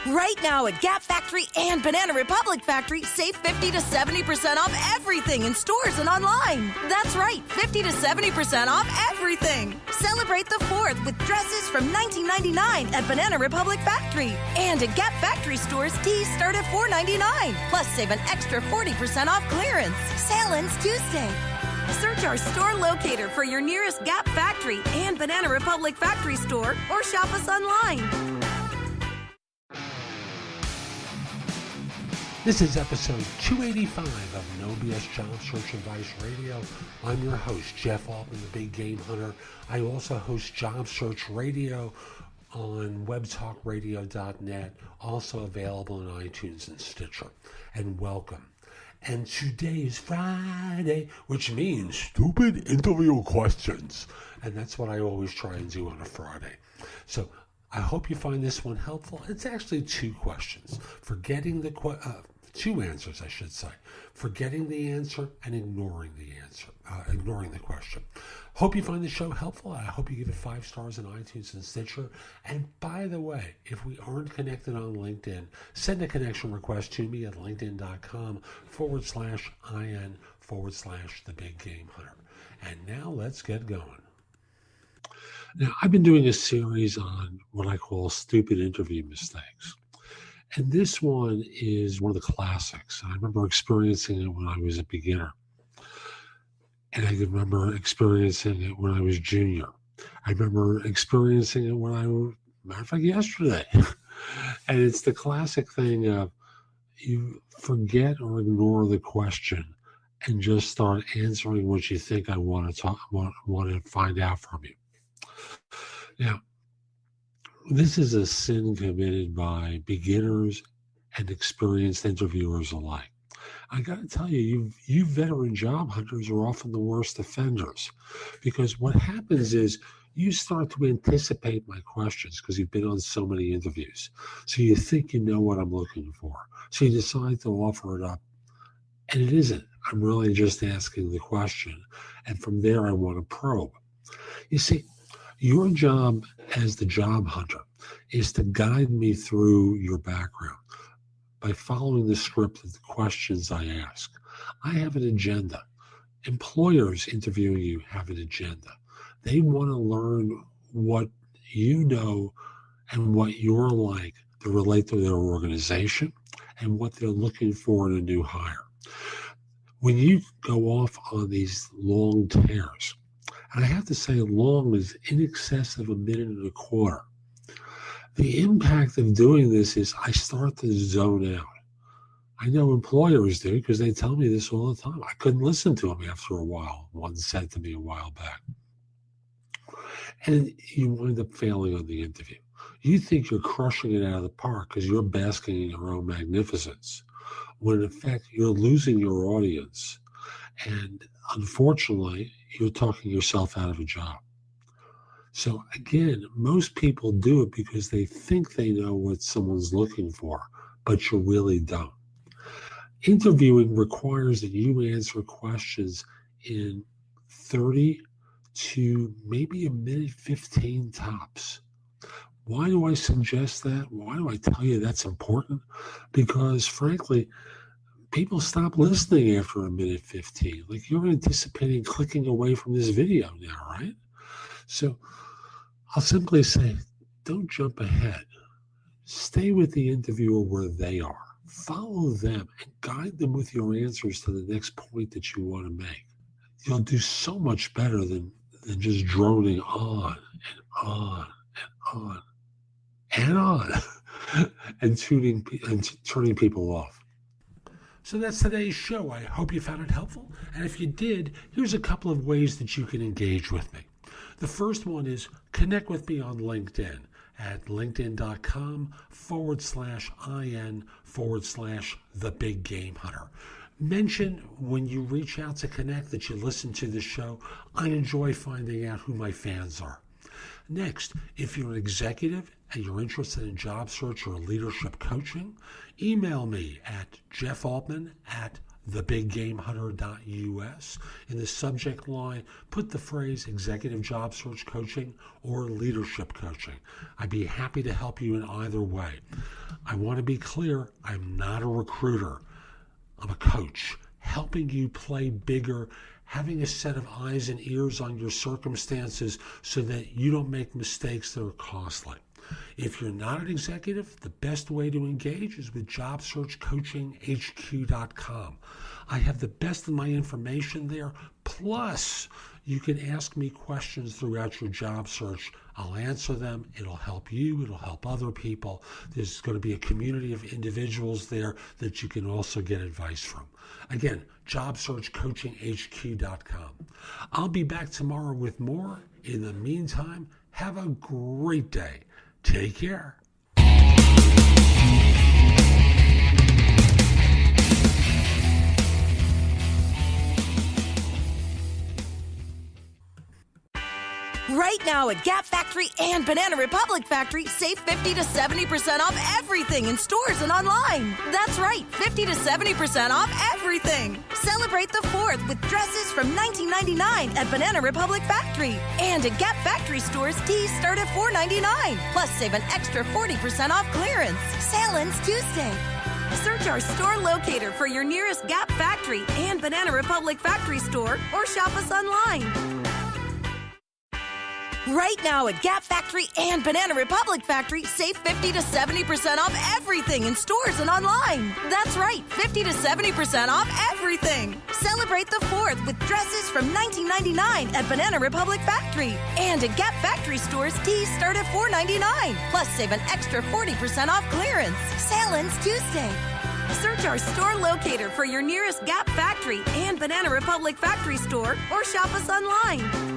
Right now at Gap Factory and Banana Republic Factory, save 50 to 70% off everything in stores and online. That's right, 50 to 70% off everything. Celebrate the 4th with dresses from $19.99 at Banana Republic Factory. And at Gap Factory stores, tees start at $4.99. Plus, save an extra 40% off clearance. Sale ends Tuesday. Search our store locator for your nearest Gap Factory and Banana Republic Factory store or shop us online. This is episode 285 of No BS Job Search Advice Radio. I'm your host, Jeff Altman, the Big Game Hunter. I also host Job Search Radio on webtalkradio.net, also available on iTunes and Stitcher. And welcome. And today is Friday, which means stupid interview questions. And that's what I always try and do on a Friday. So I hope you find this one helpful. It's actually two questions. Two answers, I should say. Forgetting the answer and ignoring the answer, ignoring the question. Hope you find the show helpful. I hope you give it 5 stars on iTunes and Stitcher. And by the way, if we aren't connected on LinkedIn, send a connection request to me at linkedin.com/IN/the Big Game Hunter. And now let's get going. Now, I've been doing a series on what I call stupid interview mistakes. And this one is one of the classics. I remember experiencing it when I was a beginner. And I remember experiencing it when I was junior. I remember experiencing it when matter of fact, yesterday. And it's the classic thing of you forget or ignore the question and just start answering what you think I want to find out from you. Now, this is a sin committed by beginners and experienced interviewers alike. I got to tell you, you veteran job hunters are often the worst offenders, because what happens is you start to anticipate my questions because you've been on so many interviews. So you think you know what I'm looking for. So you decide to offer it up. And it isn't. I'm really just asking the question. And from there, I want to probe. You see, your job as the job hunter is to guide me through your background by following the script of the questions I ask. I have an agenda. Employers interviewing you have an agenda. They want to learn what you know and what you're like to relate to their organization and what they're looking for in a new hire. When you go off on these long tears, and I have to say long is in excess of 1.25 minutes. The impact of doing this is I start to zone out. I know employers do because they tell me this all the time. I couldn't listen to them after a while. One said to me a while back. And you wind up failing on the interview. You think you're crushing it out of the park because you're basking in your own magnificence, when in fact you're losing your audience. And unfortunately, you're talking yourself out of a job. So again, most people do it because they think they know what someone's looking for, but you really don't. Interviewing requires that you answer questions in 30 to maybe 1:15 tops. Why do I suggest that? Why do I tell you that's important? Because frankly, people stop listening after 1:15. Like you're anticipating clicking away from this video now, right? So I'll simply say, don't jump ahead. Stay with the interviewer where they are. Follow them and guide them with your answers to the next point that you want to make. You'll do so much better than just droning on and on and on and on and turning people off. So that's today's show. I hope you found it helpful. And if you did, here's a couple of ways that you can engage with me. The first one is connect with me on LinkedIn at linkedin.com/IN/the Big Game Hunter. Mention when you reach out to connect that you listen to the show. I enjoy finding out who my fans are. Next, if you're an executive and you're interested in job search or leadership coaching, email me at jeffaltman@thebiggamehunter.us. In the subject line, put the phrase executive job search coaching or leadership coaching. I'd be happy to help you in either way. I want to be clear, I'm not a recruiter. I'm a coach, helping you play bigger, having a set of eyes and ears on your circumstances so that you don't make mistakes that are costly. If you're not an executive, the best way to engage is with JobSearchCoachingHQ.com. I have the best of my information there, plus you can ask me questions throughout your job search. I'll answer them. It'll help you. It'll help other people. There's going to be a community of individuals there that you can also get advice from. Again, JobSearchCoachingHQ.com. I'll be back tomorrow with more. In the meantime, have a great day. Take care. Right now at Gap Factory and Banana Republic Factory, save 50 to 70% off everything in stores and online. That's right, 50 to 70% off everything. Celebrate the 4th with dresses from $19.99 at Banana Republic Factory. And at Gap Factory stores, tees start at $4.99. Plus, save an extra 40% off clearance. Sale ends Tuesday. Search our store locator for your nearest Gap Factory and Banana Republic Factory store or shop us online. Right now at Gap Factory and Banana Republic Factory, save 50 to 70% off everything in stores and online. That's right, 50 to 70% off everything. Celebrate the 4th with dresses from $19.99 at Banana Republic Factory. And at Gap Factory stores, tees start at $4.99. Plus, save an extra 40% off clearance. Sale ends Tuesday. Search our store locator for your nearest Gap Factory and Banana Republic Factory store or shop us online.